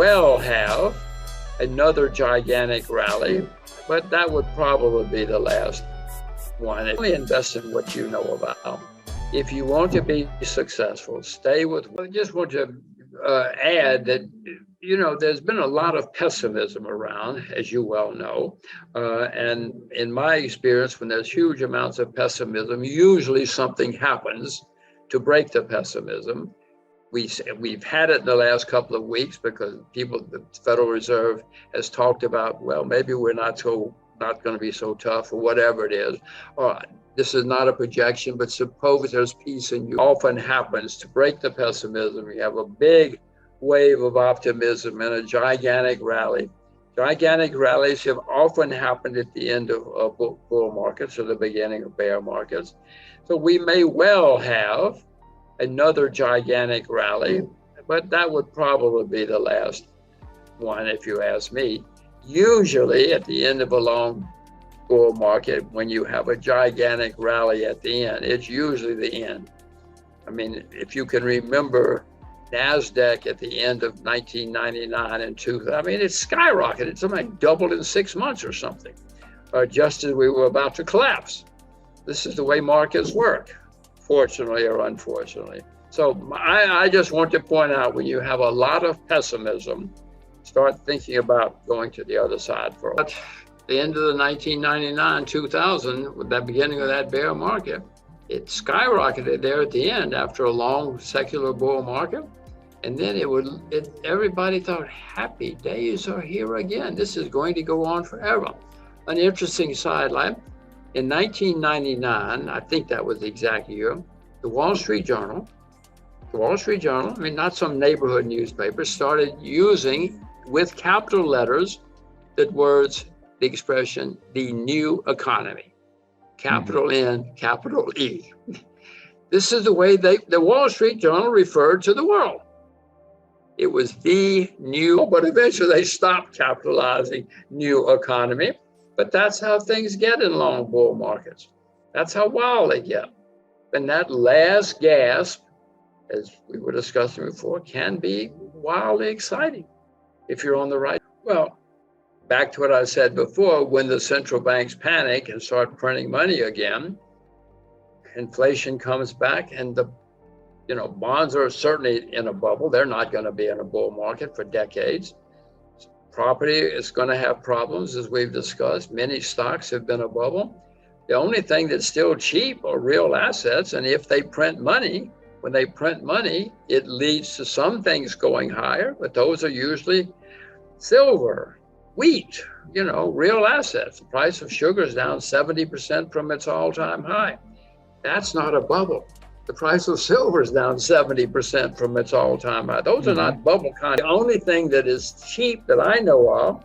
well have another gigantic rally, but that would probably be the last one. Only invest in what you know about. If you want to be successful, stay with. I just want to add that, you know, there's been a lot of pessimism around, as you well know. And in my experience, when there's huge amounts of pessimism, usually something happens to break the pessimism. We've had it in the last couple of weeks because the Federal Reserve has talked about, well, maybe we're not going to be so tough, or whatever it is. This is not a projection, but suppose there's peace in you. Often happens to break the pessimism. You have a big wave of optimism and a gigantic rally. Gigantic rallies have often happened at the end of bull markets or the beginning of bear markets. So we may well have another gigantic rally, but that would probably be the last one, if you ask me. Usually at the end of a long bull market, when you have a gigantic rally at the end, it's usually the end. I mean, if you can remember NASDAQ at the end of 1999 and 2000, I mean, it skyrocketed. It's something like doubled in 6 months or something, just as we were about to collapse. This is the way markets work, fortunately or unfortunately. So I just want to point out, when you have a lot of pessimism, start thinking about going to the other side for the end of the 1999, 2000, with that beginning of that bear market. It skyrocketed there at the end after a long secular bull market. And then everybody thought, happy days are here again. This is going to go on forever. An interesting sideline. In 1999, I think that was the exact year, the Wall Street Journal, I mean, not some neighborhood newspaper, started using, with capital letters, the expression, the new economy, capital N, capital E. This is the way the Wall Street Journal referred to the world. It was the new, but eventually they stopped capitalizing new economy. But that's how things get in long bull markets. That's how wild they get. And that last gasp, as we were discussing before, can be wildly exciting if you're on the right. Well, back to what I said before, when the central banks panic and start printing money again, inflation comes back, and bonds are certainly in a bubble. They're not going to be in a bull market for decades. Property is going to have problems, as we've discussed. Many stocks have been a bubble. The only thing that's still cheap are real assets. And if they print money, when they print money, it leads to some things going higher, but those are usually silver, wheat, real assets. The price of sugar is down 70% from its all-time high. That's not a bubble. The price of silver is down 70% from its all-time high. Those are not bubble kind. The only thing that is cheap that I know of,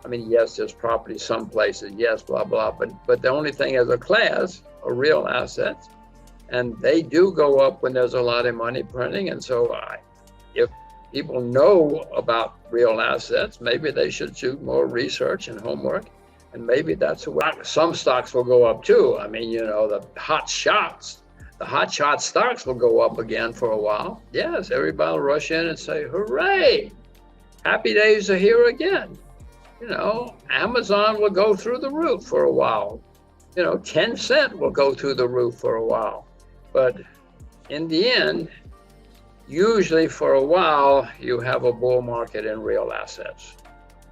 I mean, yes, there's property some places, yes, blah, blah, but the only thing as a class are real assets. And they do go up when there's a lot of money printing. And so if people know about real assets, maybe they should do more research and homework. And maybe that's some stocks will go up too. I mean, the hot shot stocks will go up again for a while. Yes, everybody will rush in and say, hooray, happy days are here again. Amazon will go through the roof for a while. 10 cent will go through the roof for a while. But in the end, usually for a while, you have a bull market in real assets.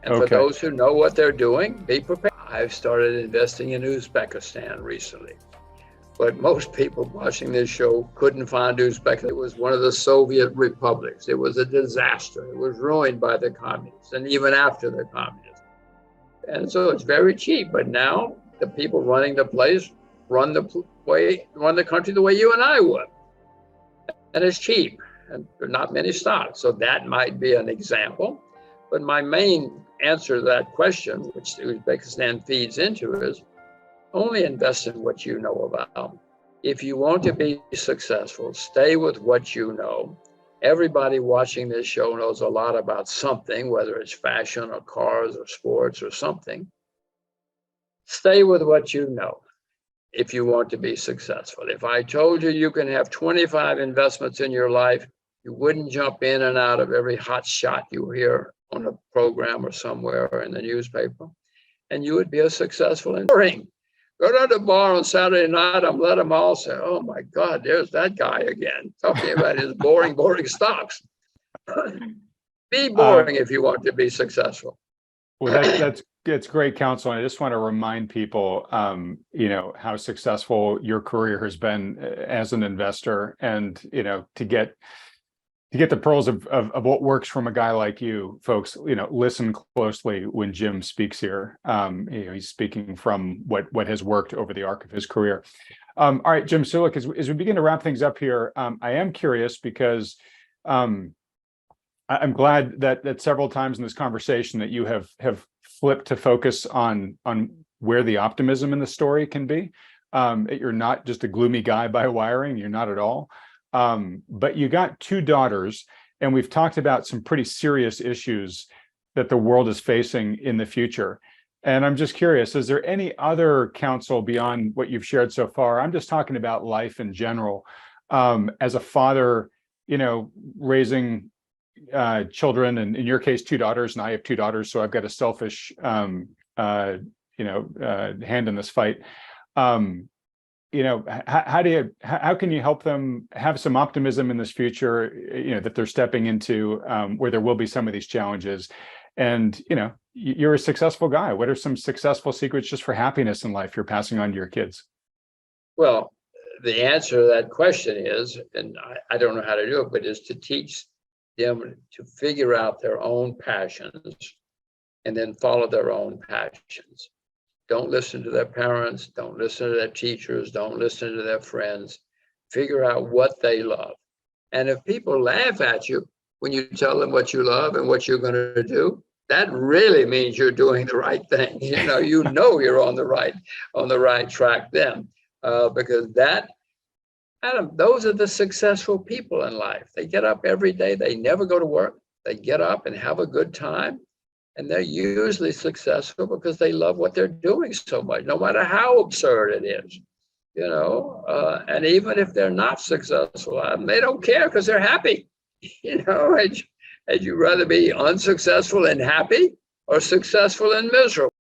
And for those who know what they're doing, be prepared. I've started investing in Uzbekistan recently. But most people watching this show couldn't find Uzbekistan. It was one of the Soviet republics. It was a disaster. It was ruined by the communists, and even after the communists. And so it's very cheap. But now the people running the place run the country the way you and I would. And it's cheap, and there are not many stocks. So that might be an example. But my main answer to that question, which Uzbekistan feeds into, is only invest in what you know about. If you want to be successful, stay with what you know. Everybody watching this show knows a lot about something, whether it's fashion or cars or sports or something. Stay with what you know if you want to be successful. If I told you you can have 25 investments in your life, You wouldn't jump in and out of every hot shot you hear on a program or somewhere or in the newspaper. And you would be a successful investor. Go down to the bar on Saturday night and let them all say, oh my God, there's that guy again, talking about his boring stocks. Be boring if you want to be successful. Well, that's great counsel. And I just want to remind people, how successful your career has been as an investor, and, to get the pearls of what works from a guy like you, folks, listen closely when Jim speaks here. He's speaking from what has worked over the arc of his career. All right, Jim. So look, as we begin to wrap things up here, I am curious because I'm glad that several times in this conversation that you have flipped to focus on where the optimism in the story can be. You're not just a gloomy guy by wiring. You're not at all. But you got two daughters, and we've talked about some pretty serious issues that the world is facing in the future. And I'm just curious, is there any other counsel beyond what you've shared so far? I'm just talking about life in general. As a father, raising children, and in your case, two daughters, and I have two daughters, so I've got a selfish, hand in this fight. How can you help them have some optimism in this future, that they're stepping into, where there will be some of these challenges? And, you're a successful guy. What are some successful secrets just for happiness in life you're passing on to your kids? Well, the answer to that question is, and I don't know how to do it, but is to teach them to figure out their own passions and then follow their own passions. Don't listen to their parents, don't listen to their teachers, don't listen to their friends. Figure out what they love. And if people laugh at you when you tell them what you love and what you're going to do, that really means you're doing the right thing. You're on the right track then, because Adam, those are the successful people in life. They get up every day. They never go to work. They get up and have a good time. And they're usually successful because they love what they're doing so much, no matter how absurd it is. And even if they're not successful, they don't care because they're happy. Would you rather be unsuccessful and happy or successful and miserable?